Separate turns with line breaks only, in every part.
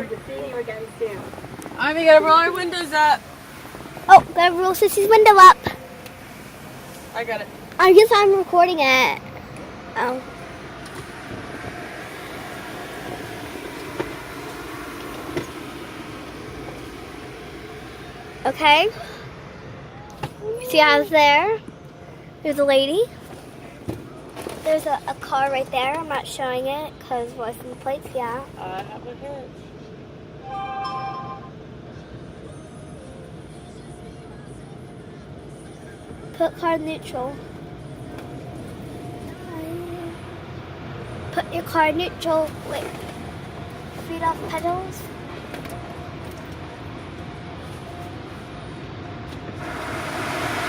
forward to seeing you again soon.
Alright, we gotta roll our windows up.
Oh, gotta roll Sissy's window up.
I got it.
I guess I'm recording it. Oh. Okay. See how it's there? There's a lady. There's a car right there. I'm not showing it because what's in the plates? Yeah.
I have a hit.
Put car neutral. Put your car neutral. Wait. Feet off pedals.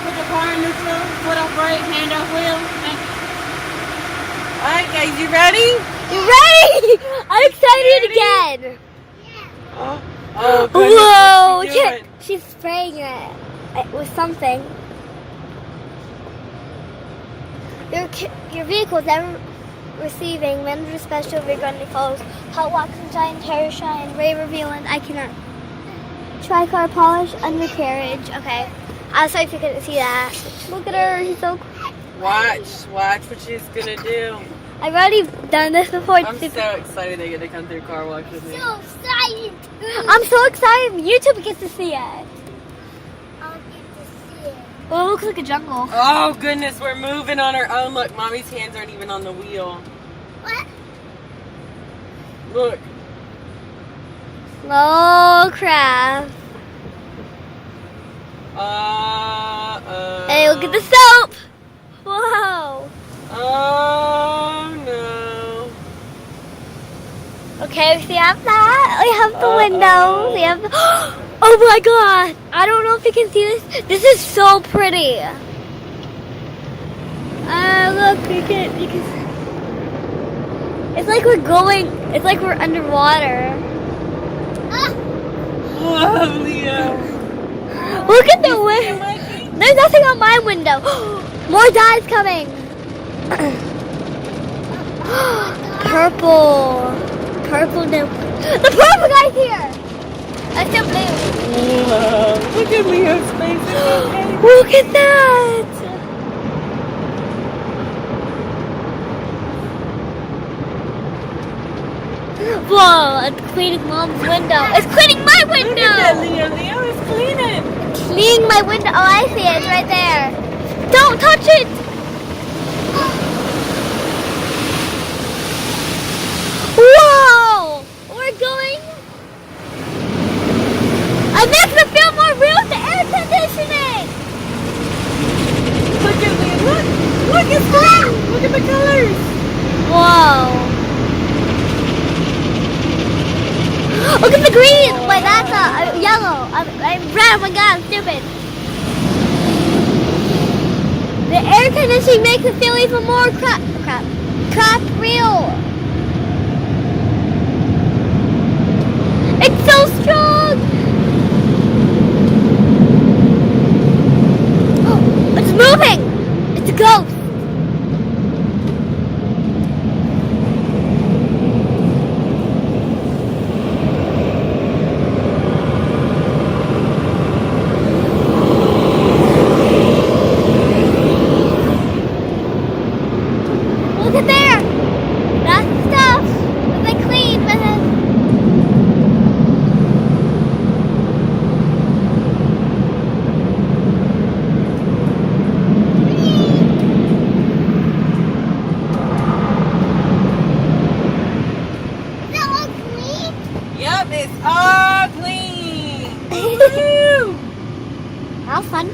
Put the car in neutral, foot off brake, hand off wheel. Alright guys, you ready?
You ready? I'm excited again.
Oh,
Whoa!
goodness, what you doing?
She's spraying it with something. Your vehicle is ever receiving Manager Special Rig Running Follows Hot Wax and Shine, Terror Shine, Ray Reveal, and I cannot. Tri-car polish, undercarriage. Okay. I was sorry if you couldn't see that. Look at her. She's so cool.
Watch what she's gonna do.
I've already done this before.
I'm so excited they get to come through car wash with me.
so excited. I'm so excited. YouTube gets to see it.
I'll get to see it.
Well, it looks like a jungle.
Oh goodness, we're moving on our own. Look, Mommy's hands aren't even on the wheel.
What?
Look.
Oh crap. Hey, look at the soap. Whoa.
Oh no.
Okay, we have that. We have the windows. We have. Oh my god! I don't know if you can see this. This is so pretty. Look, you can. It's like we're going. It's like we're underwater.
Whoa, Leo.
Look at the window. There's nothing on my window. More guys coming. Purple. No. The purple guy's here. That's so blue.
Whoa. Look at Leo's face.
Look at that. Whoa, it's cleaning Mom's window. It's cleaning my window.
Look at that, Leo. Leo is cleaning.
Cleaning my window. Oh, I see it. It's right there. Don't touch it. Whoa! We're going. I'm making it feel more real with the air conditioning.
Look at Leo. Look, it's green. Look at the colors.
Whoa! Look at the green. Wait, that's a yellow. I'm red. Oh my god, I'm stupid. The air conditioning makes it feel even more crap real. It's so strong. Oh, it's moving. It's a ghost. Look at there. That's the stuff that they clean with it.
Is that all clean?
Yep, it's all clean. Woo!
How fun.